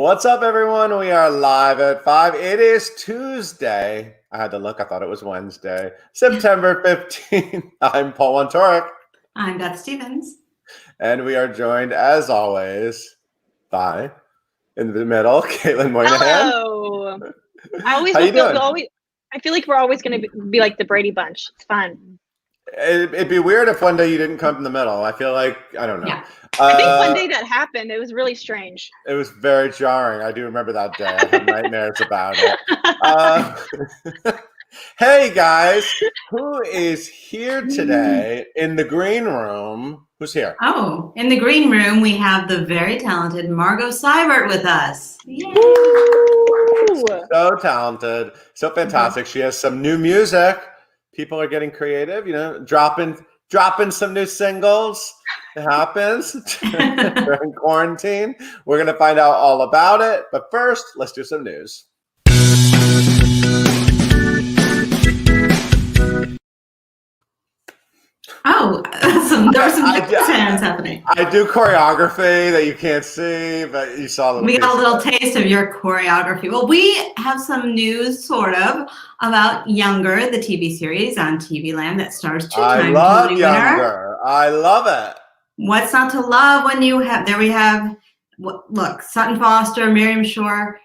What's up, everyone? We are live at 5. It is Tuesday. I had to look. I thought it was Wednesday. September 15th. I'm Paul Wontorek. I'm Beth Stevens. And we are joined, as always, by, in the middle, Caitlin Moynihan. Hello. I feel like we're always going to be like the Brady Bunch. It's fun. It'd be weird if one day you didn't come in the middle. I feel like, I don't know. Yeah. I think one day that happened. It was really strange. It was very jarring. I do remember that day. I had nightmares about it. Hey, guys. Who is here today in the green room? Who's here? Oh, in the green room, we have the very talented Margo Seibert with us. Yay. So talented. So fantastic. She has some new music. People are getting creative, dropping some new singles. It happens during quarantine. We're going to find out all about it. But first, let's do some news. Oh, there were some hands happening. I do choreography that you can't see, but you saw We got a little taste of your choreography. Well, we have some news, sort of, about Younger, the TV series on TV Land that stars two-time Tony winner. Younger. I love it. What's not to love when you have? There we have. Look, Sutton Foster, Miriam Shore,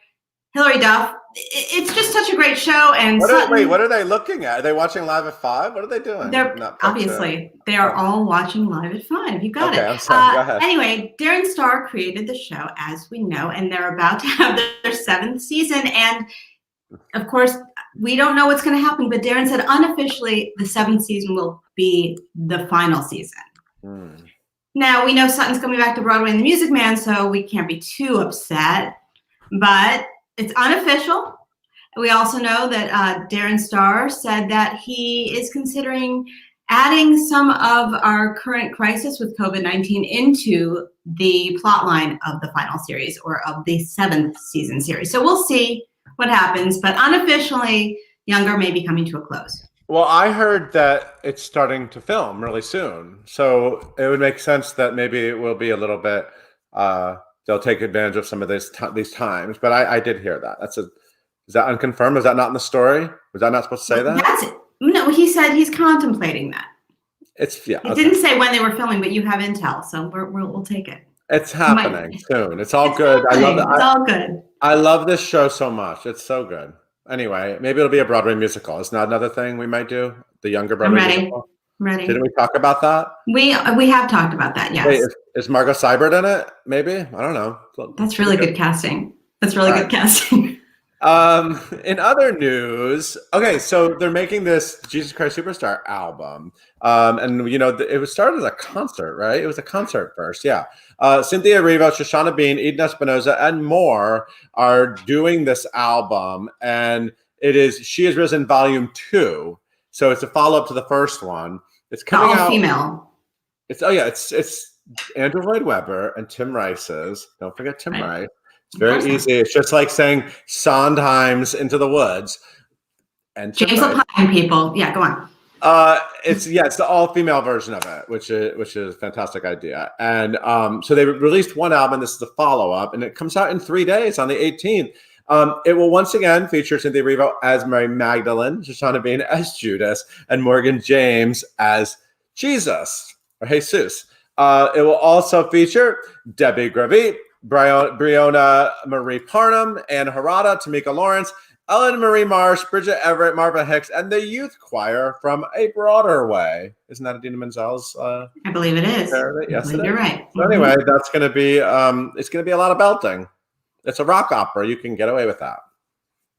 Hilary Duff. It's just such a great show. And what are they looking at? Are they watching Live at 5? What are they doing? They are all watching Live at 5. You got it. I'm sorry. Go ahead. Anyway, Darren Star created the show, as we know, and they're about to have their 7th season. And of course, we don't know what's going to happen, but Darren said unofficially the 7th season will be the final season. Now, we know Sutton's coming back to Broadway in The Music Man, so we can't be too upset, but it's unofficial. We also know that Darren Star said that he is considering adding some of our current crisis with COVID-19 into the plot line of the final series or of the 7th season series. So we'll see what happens, but unofficially, Younger may be coming to a close. Well, I heard that it's starting to film really soon. So it would make sense that maybe it will be a little bit, they'll take advantage of some of these times. But I did hear that. Is that unconfirmed? Is that not in the story? Was that not supposed to say that? No, he said he's contemplating that. He didn't say when they were filming, but you have intel, so we'll take it. It's happening soon. It's all good. I love that. It's all good. I love this show so much. It's so good. Anyway, maybe it'll be a Broadway musical. Isn't that another thing we might do? The Younger Broadway musical? I'm ready. Didn't we talk about that? We have talked about that, yes. Wait, is Margo Seibert in it? Maybe? I don't know. That's really good casting. Good casting. In other news, okay, so they're making this Jesus Christ Superstar album. And, it was started as a concert, right? It was a concert first, yeah. Cynthia Erivo, Shoshana Bean, Eden Espinosa, and more are doing this album. And it is She Has Risen Volume 2. So it's a follow-up to the first one. It's coming out. Female. It's Andrew Lloyd Webber and Tim Rice's. Don't forget Tim Rice. It's very easy. It's just like saying Sondheim's Into the Woods. And James Lapine, people. Yeah, go on. It's the all-female version of it, which is a fantastic idea. And so they released one album. This is the follow-up, and it comes out in 3 days on the 18th. It will once again feature Cynthia Erivo as Mary Magdalene, Shoshana Bean as Judas, and Morgan James as Jesus or Jesus. It will also feature Debbie Gravit, Briona Marie Parnham, Ann Harada, Tamika Lawrence, Ellen Marie Marsh, Bridget Everett, Marva Hicks, and the youth choir from A Broader Way. Isn't that Idina Menzel's? I believe it is. Yes, you're right. So anyway, that's going to be it's going to be a lot of belting. It's a rock opera. You can get away with that.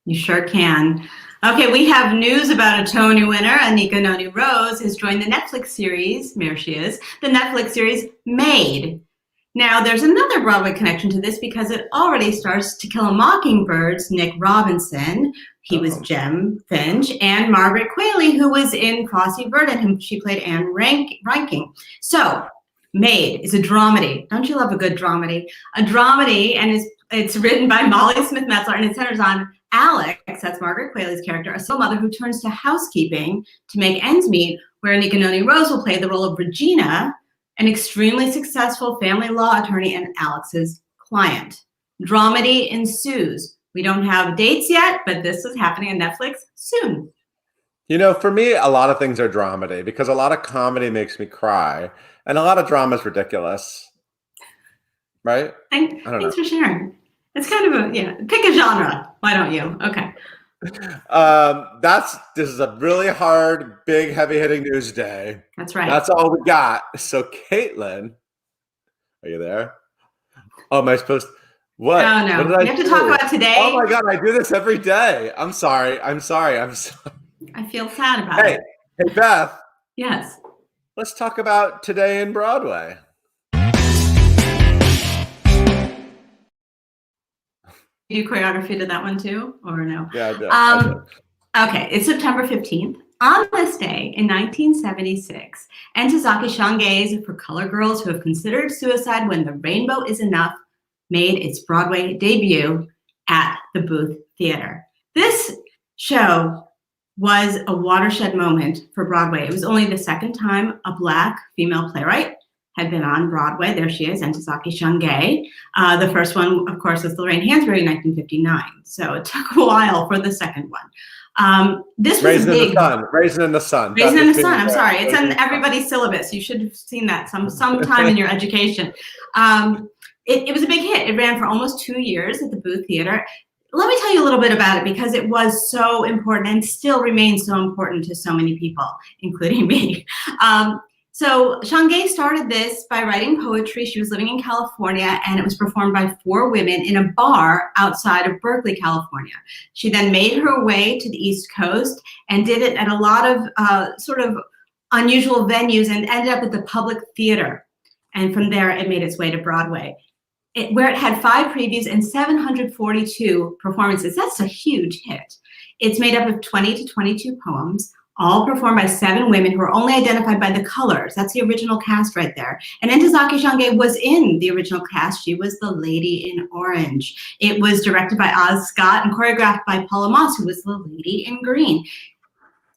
You sure can. Okay, we have news about a Tony winner. Anika Noni Rose has joined the Netflix series. There she is. The Netflix series Made. Now, there's another Broadway connection to this because it already stars To Kill a Mockingbird's Nick Robinson. He was Jem Finch, and Margaret Qualley, who was in Fosse Verdon, whom she played Anne Ranking. So, Made is a dramedy. Don't you love a good dramedy? A dramedy, and it's written by Molly Smith Metzler, and it centers on Alex, that's Margaret Qualley's character, a single mother who turns to housekeeping to make ends meet, where Anika Noni Rose will play the role of Regina, an extremely successful family law attorney and Alex's client. Dramedy ensues. We don't have dates yet, but this is happening on Netflix soon. You know, for me, a lot of things are dramedy because a lot of comedy makes me cry, and a lot of drama is ridiculous, right? I don't know. Thanks for sharing. It's kind of pick a genre. Why don't you? Okay. This is a really hard, big, heavy-hitting news day. That's right. That's all we got. So, Caitlin, are you there? Oh, am I supposed? What? Oh no, What did I we have to do? talk about today. Oh my God, I do this every day. I'm sorry. I feel sad about it. Hey, Beth. Yes. Let's talk about today in Broadway. You choreography to that one too, or no? Yeah, I did. Okay, it's September 15th. On this day in 1976, Ntozake Shange's For Color Girls Who Have Considered Suicide When the Rainbow Is Enough made its Broadway debut at the Booth Theater. This show was a watershed moment for Broadway. It was only the second time a Black female playwright had been on Broadway. There she is, Ntozake Shange. The first one, of course, was Lorraine Hansberry in 1959. So it took a while for the second one. This was Raisin big. in the Sun. Raisin in the Sun. Raisin in the Sun. I'm sorry. It's in everybody's syllabus. You should have seen that sometime in your education. It was a big hit. It ran for almost 2 years at the Booth Theater. Let me tell you a little bit about it because it was so important and still remains so important to so many people, including me. So Shange started this by writing poetry. She was living in California, and it was performed by 4 women in a bar outside of Berkeley, California. She then made her way to the East Coast and did it at a lot of sort of unusual venues and ended up at the Public Theater. And from there, it made its way to Broadway, where it had 5 previews and 742 performances. That's a huge hit. It's made up of 20 to 22 poems, all performed by 7 women who are only identified by the colors. That's the original cast right there. And Ntozake Shange was in the original cast. She was the Lady in Orange. It was directed by Oz Scott and choreographed by Paula Moss, who was the Lady in Green.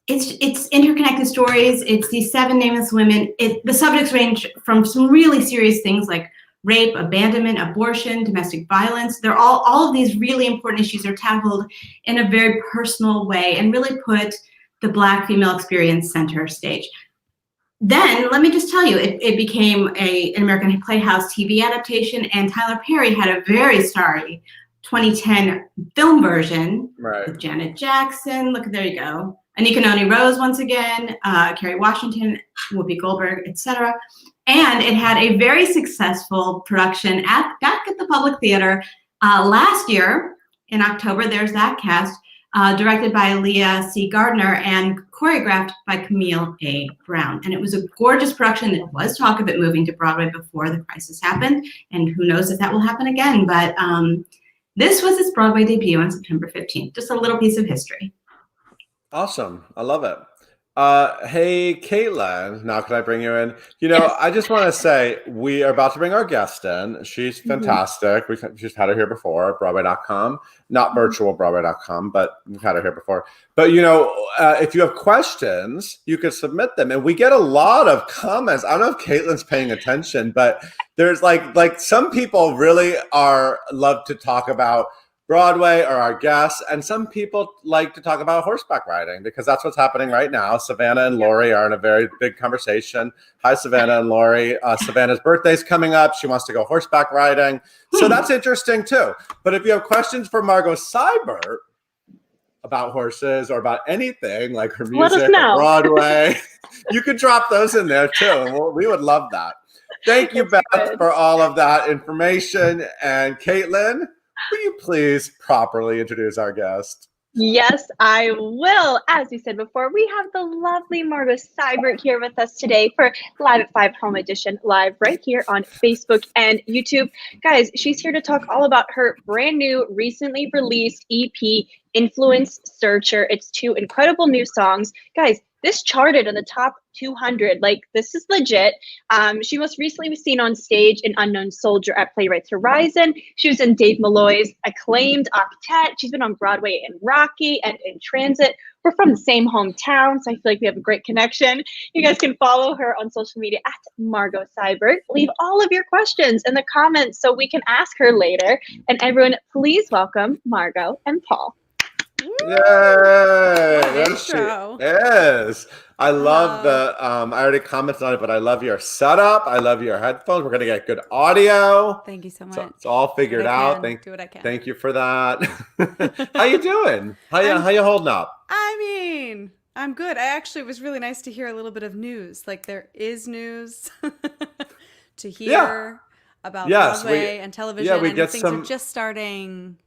It's interconnected stories. It's these 7 nameless women. The subjects range from some really serious things like rape, abandonment, abortion, domestic violence. They're all of these really important issues are tackled in a very personal way and really put the Black female experience center stage. Then, let me just tell you, it became an American Playhouse TV adaptation, and Tyler Perry had a very starry 2010 film version with Janet Jackson. Look, there you go. Anika Noni Rose once again, Kerry Washington, Whoopi Goldberg, etc. And it had a very successful production back at the Public Theater last year in October. There's that cast. Directed by Leah C. Gardner and choreographed by Camille A. Brown. And it was a gorgeous production. There was talk of it moving to Broadway before the crisis happened, and who knows if that will happen again. But this was its Broadway debut on September 15th. Just a little piece of history. Awesome. I love it. Hey, Caitlin, now can I bring you in? You know, Yes. I just want to say we are about to bring our guest in. She's fantastic. She's had her here before, Broadway.com, not virtual Broadway.com, but we've had her here before. But, you know, if you have questions, you can submit them. And we get a lot of comments. I don't know if Caitlin's paying attention, but there's like some people really love to talk about Broadway or our guests, and some people like to talk about horseback riding because that's what's happening right now. Savannah and Lori are in a very big conversation. Hi, Savannah and Lori. Savannah's birthday's coming up. She wants to go horseback riding. So that's interesting too. But if you have questions for Margo Seibert about horses or about anything like her music or Broadway, you could drop those in there too. And we would love that. Thank you, Beth, for all of that information. And Caitlin, will you please properly introduce our guest? Yes, I will. As we said before, we have the lovely Margo Seibert here with us today for Live at 5 Home Edition, live right here on Facebook and YouTube. Guys, she's here to talk all about her brand new, recently released EP, Influence Searcher. It's 2 incredible new songs. Guys, this charted in the top 200. Like, this is legit. She most recently was seen on stage in Unknown Soldier at Playwrights Horizon. She was in Dave Malloy's acclaimed Octet. She's been on Broadway in Rocky and in Transit. We're from the same hometown, so I feel like we have a great connection. You guys can follow her on social media at Margo Seibert. Leave all of your questions in the comments so we can ask her later. And everyone, please welcome Margo and Paul. Yay! There she intro. is. I love the I already commented on it, but I love your setup. I love your headphones. We're gonna get good audio. Thank you so much. So it's all figured out. Do what I can. Thank you for that. How you doing? How you holding up? I mean, I'm good. I actually, it was really nice to hear a little bit of news. Like, there is news to hear about Broadway and television. Yeah, we and get things some. are just starting.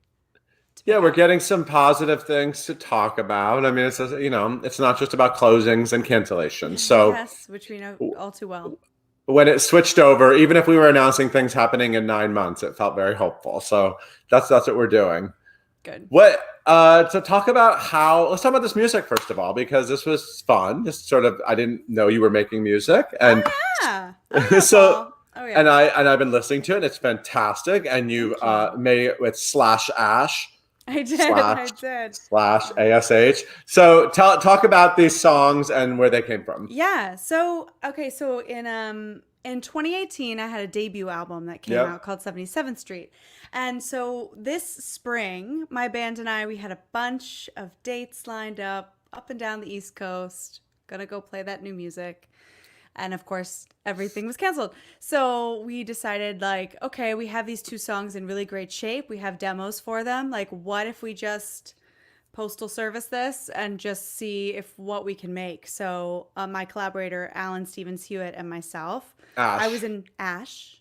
Yeah, we're getting some positive things to talk about. I mean, it's it's not just about closings and cancellations. So yes, which we know all too well. When it switched over, even if we were announcing things happening in 9 months, it felt very hopeful. So that's what we're doing. Good. What to talk about let's talk about this music first of all, because this was fun. Just sort of, I didn't know you were making music, and yeah. so Oh yeah. and I've been listening to it. And it's fantastic, and you made it with /Ash. I did. I did. /ASH. So talk about these songs and where they came from. Yeah. So in 2018, I had a debut album that came out called 77th Street. And so this spring, my band and I, we had a bunch of dates lined up and down the East Coast. Gonna go play that new music. And of course, everything was canceled. So we decided, like, okay, we have these 2 songs in really great shape. We have demos for them. Like, what if we just postal service this and just see what we can make? So my collaborator, Alan Stevens Hewitt, and myself, I was in /Ash.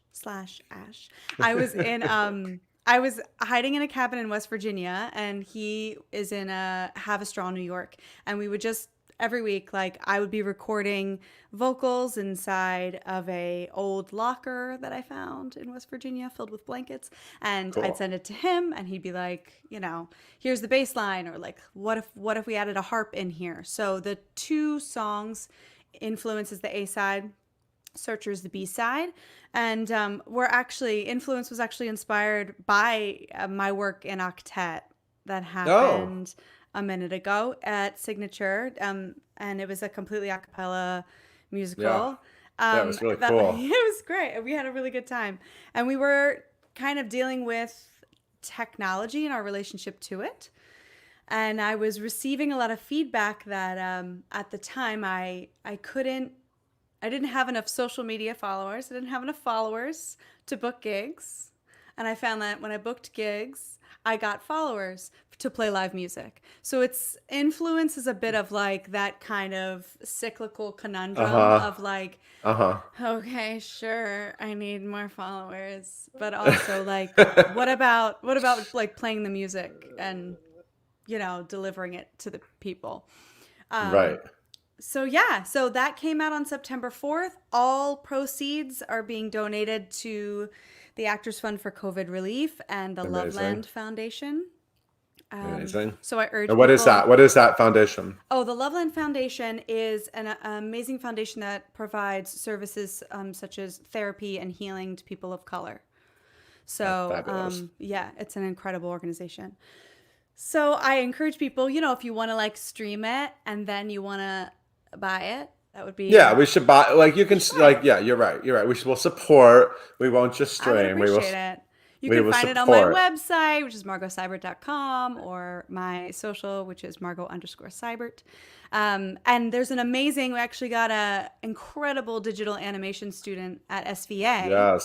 I was in, I was hiding in a cabin in West Virginia, and he is in Haverstraw, New York. And we would just, every week, like, I would be recording vocals inside of a old locker that I found in West Virginia filled with blankets, and I'd send it to him, and he'd be like, here's the bass line, or like, what if we added a harp in here? So the 2 songs, Influence is the A side, Searcher is the B side, and Influence was actually inspired by my work in Octet that happened a minute ago at Signature, and it was a completely a cappella musical. It was really cool. It was great. We had a really good time, and we were kind of dealing with technology and our relationship to it. And I was receiving a lot of feedback that at the time I didn't have enough social media followers. I didn't have enough followers to book gigs, and I found that when I booked gigs, I got followers to play live music. So its influence is a bit of like that kind of cyclical conundrum of like, okay, sure, I need more followers, but also like, what about like playing the music and delivering it to the people? Right. So that came out on September 4th. All proceeds are being donated to the Actors Fund for COVID Relief and the Loveland Foundation. Amazing. So I urge. And what is that? What is that foundation? Oh, the Loveland Foundation is an amazing foundation that provides services such as therapy and healing to people of color. So it's an incredible organization. So I encourage people, if you want to like stream it and then you want to buy it, that would be. Yeah, we should buy. Like you can, like, you're right. We'll support. We won't just stream. I would appreciate it. You can find it on my website, which is margoseibert.com, or my social, which is Margo_Seibert. And there's an amazing, we actually got a incredible digital animation student at SVA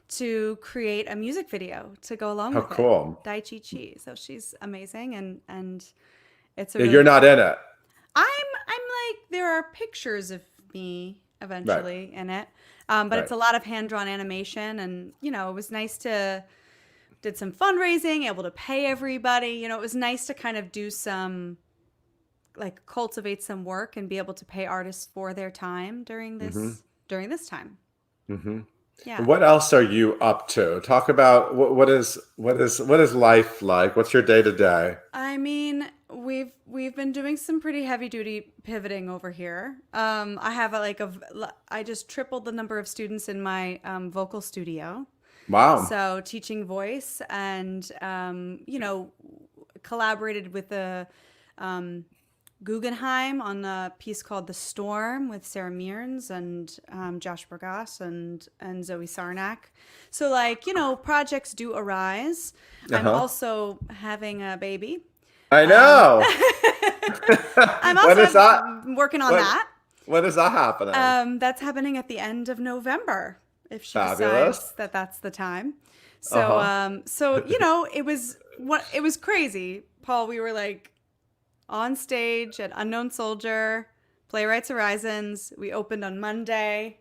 to create a music video to go along with it. Dai Chi Chi. So she's amazing, and it's a really you're not in it. I'm like, there are pictures of me eventually in it. But it's a lot of hand-drawn animation, and it was nice to did some fundraising, able to pay everybody. It was nice to kind of do some, like, cultivate some work and be able to pay artists for their time during this time. Mm-hmm. Yeah. What else are you up to? Talk about what is life like? What's your day to day? I mean, we've been doing some pretty heavy duty pivoting over here. I have I just tripled the number of students in my vocal studio. Wow. So teaching voice and collaborated with the Guggenheim on a piece called The Storm with Sarah Mearns and Josh Burgas and Zoe Sarnak. So projects do arise. I'm also having a baby. I know. I'm also working on that. When is that happening? That's happening at the end of November, if she Fabulous. decides that that's the time. So, it was crazy, Paul. We were on stage at Unknown Soldier, Playwrights Horizons. We opened on Monday,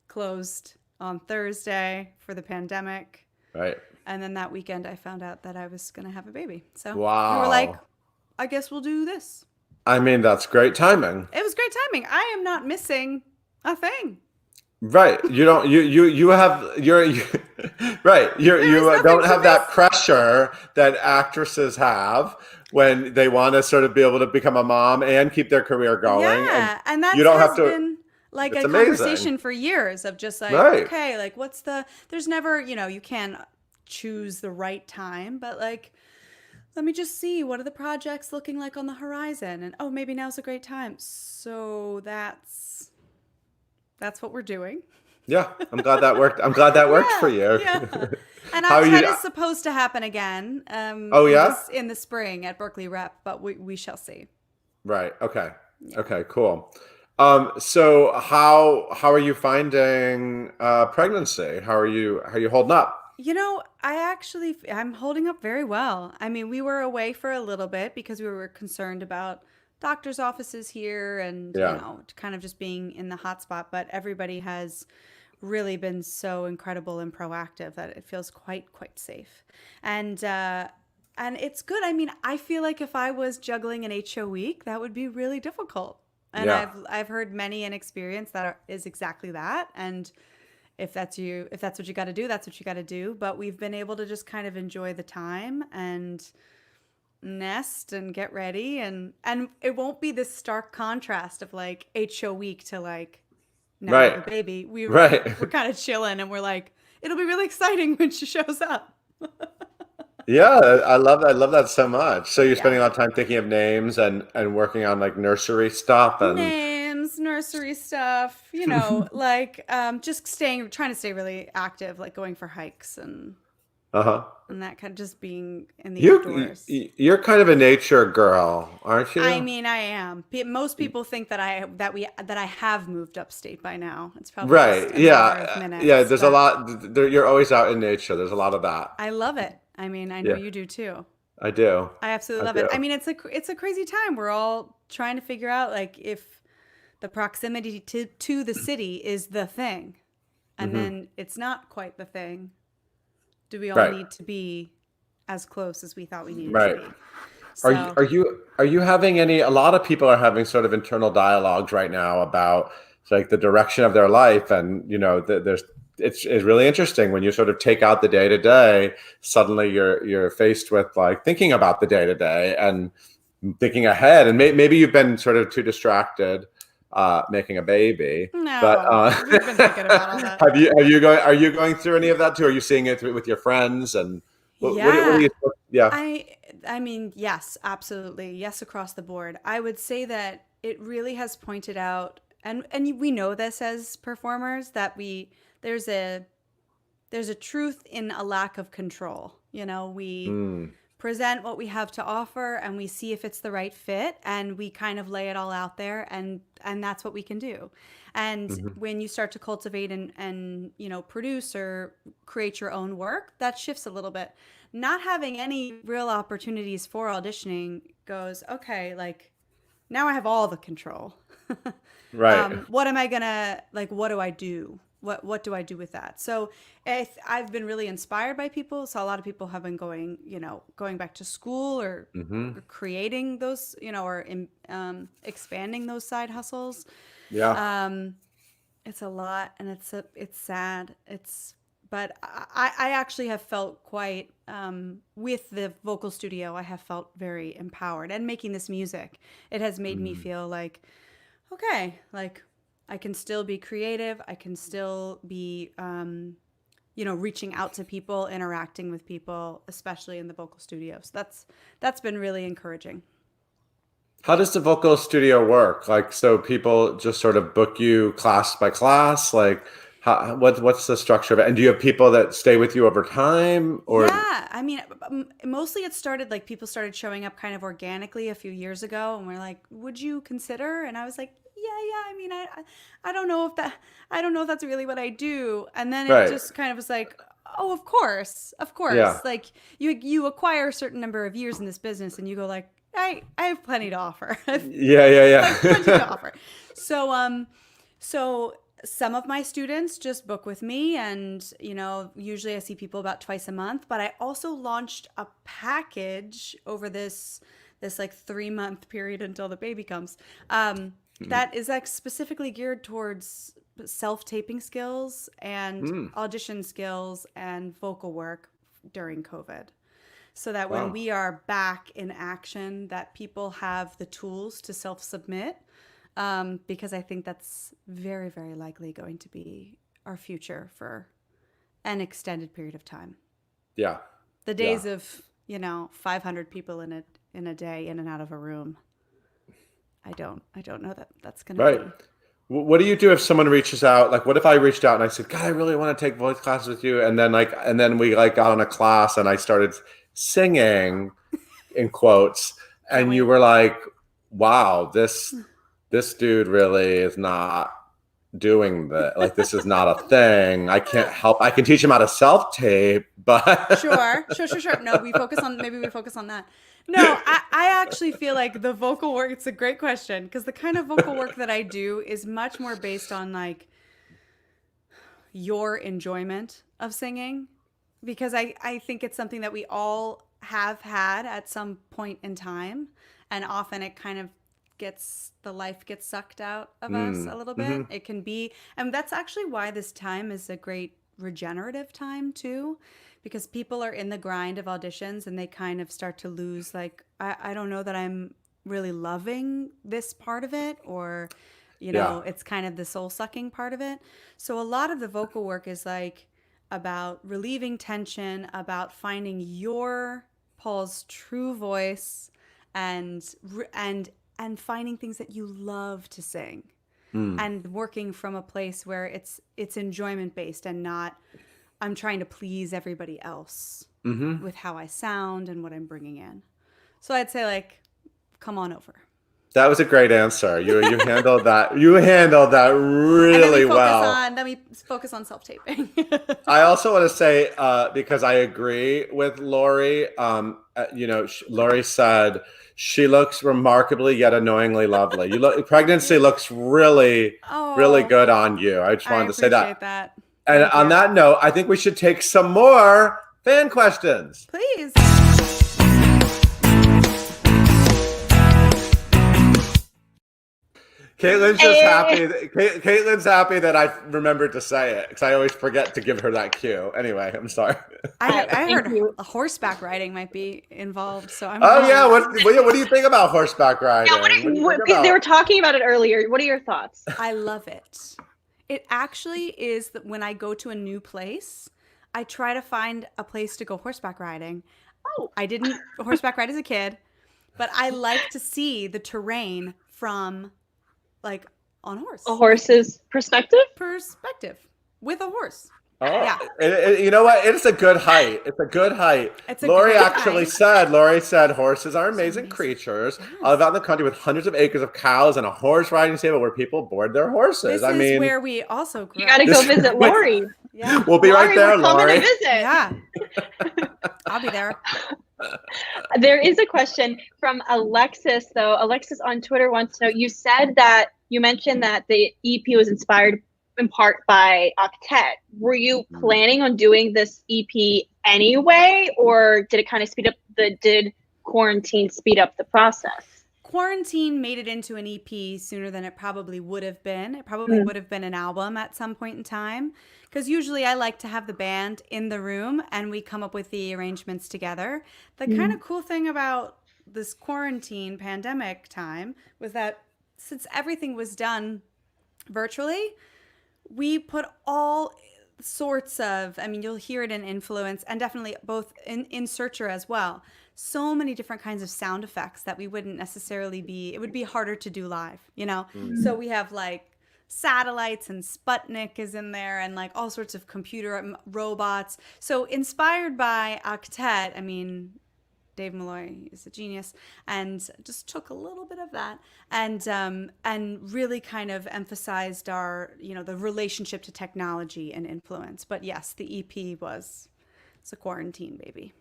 closed on Thursday for the pandemic. Right. And then that weekend, I found out that I was going to have a baby. So wow. we were like, I guess we'll do this. I mean, that's great timing. It was great timing. I am not missing a thing. Right. You don't, you have, right. You don't have that pressure that actresses have when they want to sort of be able to become a mom and keep their career going. Yeah. And that you don't has have to, been like a amazing. conversation for years of just right. okay, there's never, you can choose the right time, but let me just see what are the projects looking like on the horizon, and maybe now's a great time. So that's what we're doing. Yeah, I'm glad that worked. I'm glad that worked for you. Yeah. And our TED is supposed to happen again. In the spring at Berkeley Rep, but we shall see. Right. Okay. Yeah. Okay. Cool. So how are you finding pregnancy? How are you holding up? I'm holding up very well. I mean, we were away for a little bit because we were concerned about doctor's offices here and, kind of just being in the hot spot. But everybody has really been so incredible and proactive that it feels quite safe. And it's good. I mean, I feel like if I was juggling an 8-show week, that would be really difficult. And I've heard many an experience that is exactly that. And if that's what you got to do, that's what you got to do. But we've been able to just kind of enjoy the time and nest and get ready. And it won't be this stark contrast of 8-show week to now right. with the baby. We're kind of chilling and we're it'll be really exciting when she shows up. Yeah, I love that so much. So you're spending a lot of time thinking of names and working on nursery stuff and nursery stuff, just trying to stay really active, going for hikes and that kind of just being in the outdoors. You're kind of a nature girl, aren't you? I mean, I am. Most people think that I have moved upstate by now. It's probably right. Yeah. There's a lot. You're always out in nature. There's a lot of that. I love it. I mean, I know you do too. I do. I absolutely love it. I mean, it's a crazy time. We're all trying to figure out if the proximity to the city is the thing, and then it's not quite the thing. Do we all need to be as close as we thought we needed to be? So, are you having a lot of people are having sort of internal dialogues right now about the direction of their life, and it's really interesting when you sort of take out the day to day. Suddenly you're faced with thinking about the day to day and thinking ahead, and maybe you've been sort of too distracted making a baby. No, but we've been thinking about all that. Are you going through any of that too? Are you seeing it with your friends and what do you, I mean, yes, absolutely. Yes, across the board. I would say that it really has pointed out, and we know this as performers, that there's a truth in a lack of control. We present what we have to offer and we see if it's the right fit, and we kind of lay it all out there, and that's what we can do. And when you start to cultivate and produce or create your own work, that shifts a little bit. Not having any real opportunities for auditioning goes, okay, now I have all the control. Right. What am I gonna what do I do? What do I do with that? So I've been really inspired by people. So a lot of people have been going back to school or creating those, or expanding those side hustles. Yeah. It's a lot, and it's sad. but I actually have felt quite, with the vocal studio, I have felt very empowered. And making this music, it has made me feel like, okay, like I can still be creative. I can still be, reaching out to people, interacting with people, especially in the vocal studio. So that's been really encouraging. How does the vocal studio work? Like, so people just sort of book you class by class? Like, what's the structure of it? And do you have people that stay with you over time? Or Yeah, I mean, mostly it started like people started showing up kind of organically a few years ago, and we're like, "Would you consider?" And I was like, "Yeah. I mean, I don't know if that's really what I do." And then it Right. just kind of was like, "Oh, of course." Yeah. Like you acquire a certain number of years in this business, and you go like, I have plenty to offer. Yeah. Plenty to offer. So some of my students just book with me, and usually I see people about twice a month. But I also launched a package over this like 3-month period until the baby comes. That is like specifically geared towards self-taping skills and audition skills and vocal work during COVID. So that when we are back in action, that people have the tools to self-submit, because I think that's very, very likely going to be our future for an extended period of time. Yeah. The days of 500 people in a day in and out of a room. I don't know that that's going to be. What do you do if someone reaches out? Like, what if I reached out and I said, "God, I really want to take voice classes with you," and then we got on a class and I started singing in quotes, and you were like, "Wow, this dude really is not doing that. Like, this is not a thing. I can't help. I can teach him how to self-tape, but Sure. No, maybe we focus on that. No, I actually feel like the vocal work, it's a great question, because the kind of vocal work that I do is much more based on like your enjoyment of singing, because I think it's something that we all have had at some point in time, and often it kind of the life gets sucked out of us a little bit. It can be, and that's actually why this time is a great regenerative time too, because people are in the grind of auditions and they kind of start to lose, like, I don't know that I'm really loving this part of it, or it's kind of the soul sucking part of it. So a lot of the vocal work is like about relieving tension, about finding your Paul's true voice, and finding things that you love to sing, and working from a place where it's enjoyment based and not I'm trying to please everybody else with how I sound and what I'm bringing in. So I'd say, like, come on over. that was a great answer. You handled that. You handled that really well. Then we focus on self-taping. I also want to say, because I agree with Lori. Lori said she looks remarkably yet annoyingly lovely. Pregnancy looks really, really good on you. I just wanted to say that. And on that note, I think we should take some more fan questions. Please. Caitlin's happy that I remembered to say it, because I always forget to give her that cue. Anyway, I'm sorry. I heard horseback riding might be involved, so I'm. Yeah. What do you think about horseback riding? They were talking about it earlier. What are your thoughts? I love it. It actually is that when I go to a new place, I try to find a place to go horseback riding. I didn't horseback ride as a kid, but I like to see the terrain from, like, on horse. A horse's perspective with a horse. Oh, yeah. You know what? It's a good height. Lori said horses are amazing creatures. Yes. I live out in the country with hundreds of acres of cows and a horse riding stable where people board their horses. This is where we also grew. You got to go visit Lori. Yeah. We'll be right there, Lori. To visit. Yeah. I'll be there. There is a question from Alexis, though. Alexis on Twitter wants to know, you mentioned that the EP was inspired in part by Octet. Were you planning on doing this EP anyway, or did it kind of did quarantine speed up the process? Quarantine made it into an EP sooner than it probably would have been. It probably would have been an album at some point in time, because usually I like to have the band in the room and we come up with the arrangements together. The kind of cool thing about this quarantine pandemic time was that since everything was done virtually, we put all sorts of, I mean, you'll hear it in Influence and definitely both in Searcher as well. So many different kinds of sound effects that we wouldn't necessarily be, it would be harder to do live, you know? So we have like satellites, and Sputnik is in there, and like all sorts of computer robots. So inspired by Octet, I mean, Dave Malloy is a genius, and just took a little bit of that and really kind of emphasized our, you know, the relationship to technology and Influence. But yes, the EP it's a quarantine baby.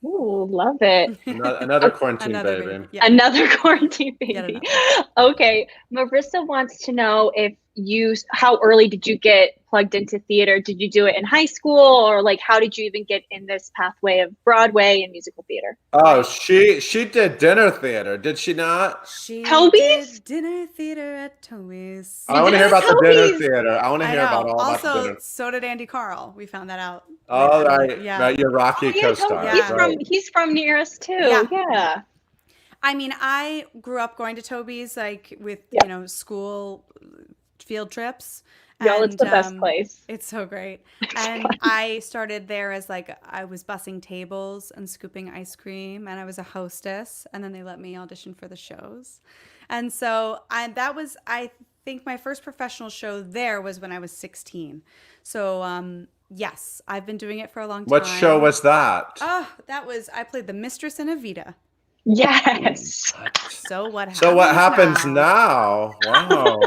Ooh, love it. Another quarantine baby. Yeah. Another quarantine Yet baby. another. Okay, Marissa wants to know how early did you get plugged into theater? Did you do it in high school, or like how did you even get in this pathway of Broadway and musical theater? Oh, she did dinner theater, did she not? She Toby's? did dinner theater at Toby's. I want to hear about the dinner Toby's. theater. I want to I hear about know. all about the Also, dinner. so did Andy Carl. We found that out. All later. right, Yeah. right, your Rocky Yeah, co-star. Toby, Yeah. he's from near us too. Yeah. Yeah. I mean, I grew up going to Toby's like with, you know, school field trips. Yo, it's the best place. It's so great. And I started there as like, I was bussing tables and scooping ice cream, and I was a hostess, and then they let me audition for the shows. And so I think my first professional show there was when I was 16. So, yes, I've been doing it for a long time. What show was that? Oh, I played the mistress in Evita. Yes. So what happens So what happens now? Wow.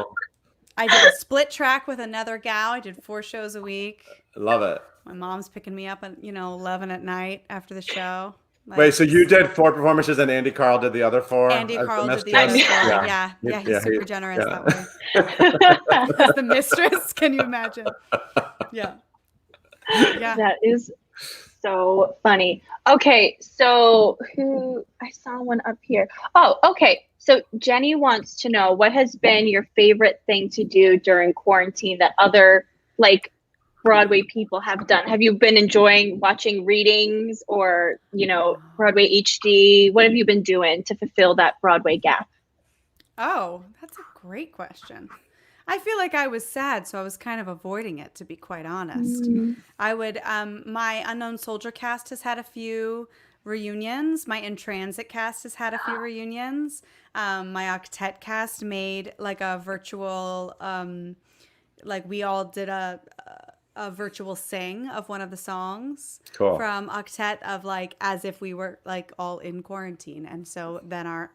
I did a split track with another gal. I did 4 shows a week. Love it. My mom's picking me up at, 11 at night after the show. Like, Wait, so you did 4 performances and Andy Carl did the other 4? Andy as Carl did the mistress? other 4. Yeah, he's super generous that way. As the mistress, can you imagine? Yeah. That is so funny. Okay, so I saw one up here. Oh, okay. So Jenny wants to know, what has been your favorite thing to do during quarantine that other like Broadway people have done? Have you been enjoying watching readings or, Broadway HD? What have you been doing to fulfill that Broadway gap? Oh, that's a great question. I feel like I was sad, so I was kind of avoiding it, to be quite honest. I would, my Unknown Soldier cast has had a few reunions. My In Transit cast has had a few reunions. My Octet cast made like a virtual, we all did a virtual sing of one of the songs from Octet of like as if we were like all in quarantine. And so then our,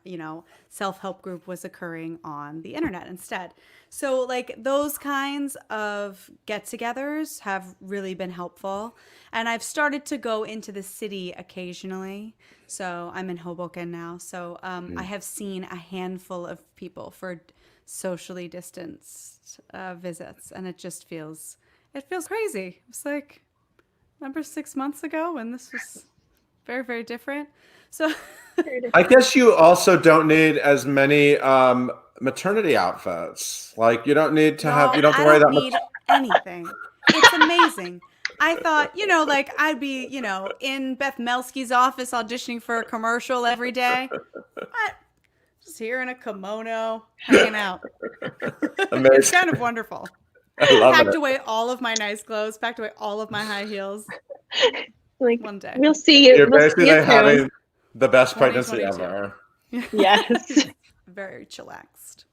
self-help group was occurring on the internet instead. So like those kinds of get-togethers have really been helpful. And I've started to go into the city occasionally. So I'm in Hoboken now. So I have seen a handful of people for socially distanced visits. And it just feels crazy. It's like, remember 6 months ago when this was very, very different? So I guess you also don't need as many maternity outfits. Like you don't need to have, you don't have to worry that much. Anything. It's amazing. I thought, I'd be, in Beth Melsky's office auditioning for a commercial every day. Just here in a kimono, hanging out. Amazing. It's kind of wonderful. I love packed it. away all of my nice clothes, packed away all of my high heels. Like one day. We'll see you. You're We'll see basically you soon. having the best pregnancy 2022. ever. Yes. Very chillaxed.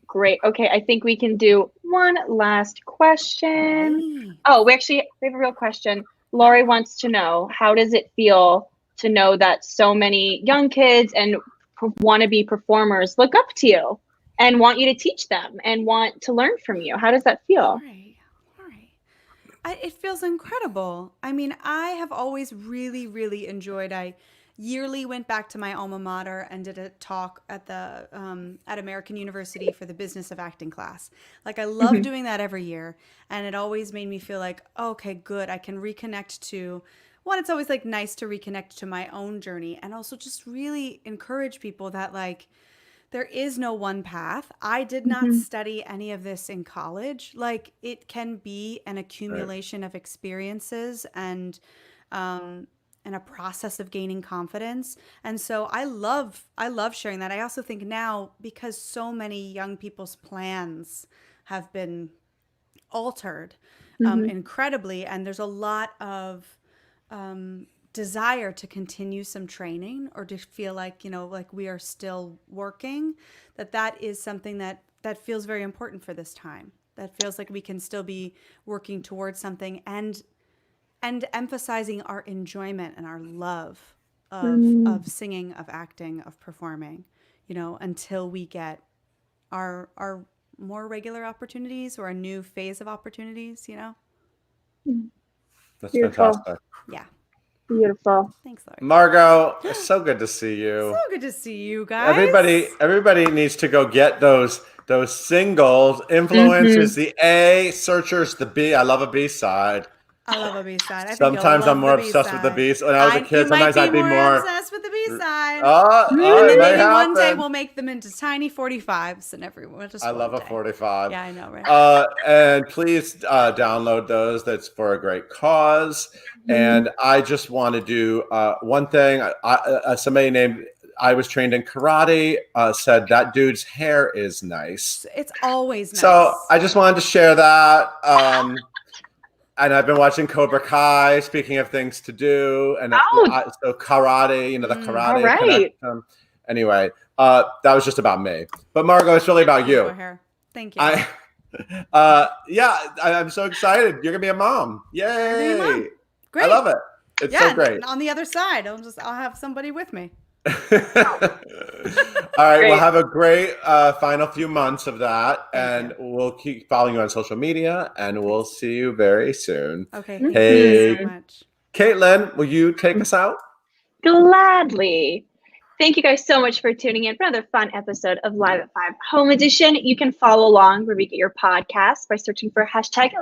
Great. Okay, I think we can do one last question. Hey. Oh, we have a real question. Lori wants to know, how does it feel to know that so many young kids and wannabe performers look up to you and want you to teach them and want to learn from you? How does that feel? All right. It feels incredible. I mean, I have always really, really enjoyed. I yearly went back to my alma mater and did a talk at the at American University for the business of acting class. Like I love doing that every year, and it always made me feel like, okay, good. I can reconnect to one, it's always like nice to reconnect to my own journey, and also just really encourage people that like there is no one path. I did not study any of this in college. Like it can be an accumulation of experiences and a process of gaining confidence. And so I love sharing that. I also think now, because so many young people's plans have been altered incredibly, and there's a lot of desire to continue some training or to feel like, like we are still working, that is something that feels very important for this time. That feels like we can still be working towards something and emphasizing our enjoyment and our love of singing, of acting, of performing, until we get our more regular opportunities or a new phase of opportunities, That's Beautiful. fantastic. Yeah. Beautiful. Thanks, Laurie. Margo, it's so good to see you. So good to see you guys. Everybody needs to go get those singles. Influence is the A, Searchers the B. I love a B side. I love a B-side. I think Sometimes you'll I'm love more the obsessed with the B-side. B. When I was a kid, sometimes I'd be more obsessed with the B-side. Oh, And it then may maybe one day happen. we'll make them into tiny 45s and everyone just I one love a day. 45. Yeah, I know, right? And please download those. That's for a great cause. And I just want to do one thing. Somebody named, I was trained in karate, said that dude's hair is nice. It's always nice. So I just wanted to share that. And I've been watching Cobra Kai, speaking of things to do. And so karate, the karate. All right. Anyway, that was just about me. But Margo, it's really about you. Hair. Thank you. I'm so excited. You're going to be a mom. Yay. Mom. Great. I love it. It's so great. On the other side, I'll have somebody with me. All right. Great. We'll have a great final few months of that. And we'll keep following you on social media, and we'll see you very soon. Okay. Hey, thank you so much. Caitlin, will you take us out? Gladly. Thank you guys so much for tuning in for another fun episode of Live at 5 Home Edition. You can follow along where we get your podcast by searching for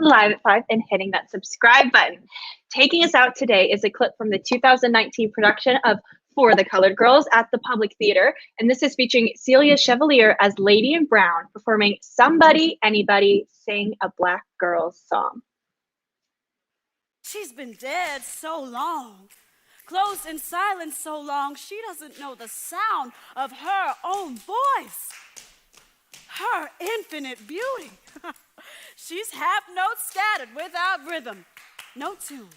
#Live at 5 and hitting that subscribe button. Taking us out today is a clip from the 2019 production of For the Colored Girls at the Public Theater. And this is featuring Celia Chevalier as Lady in Brown performing Somebody, Anybody, Sing a Black Girl's Song. She's been dead so long, closed in silence so long, she doesn't know the sound of her own voice. Her infinite beauty. She's half notes scattered without rhythm, no tune.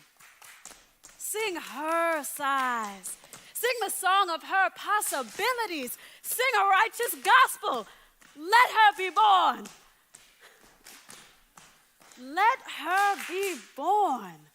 Sing her sighs. Sing the song of her possibilities. Sing a righteous gospel. Let her be born. Let her be born.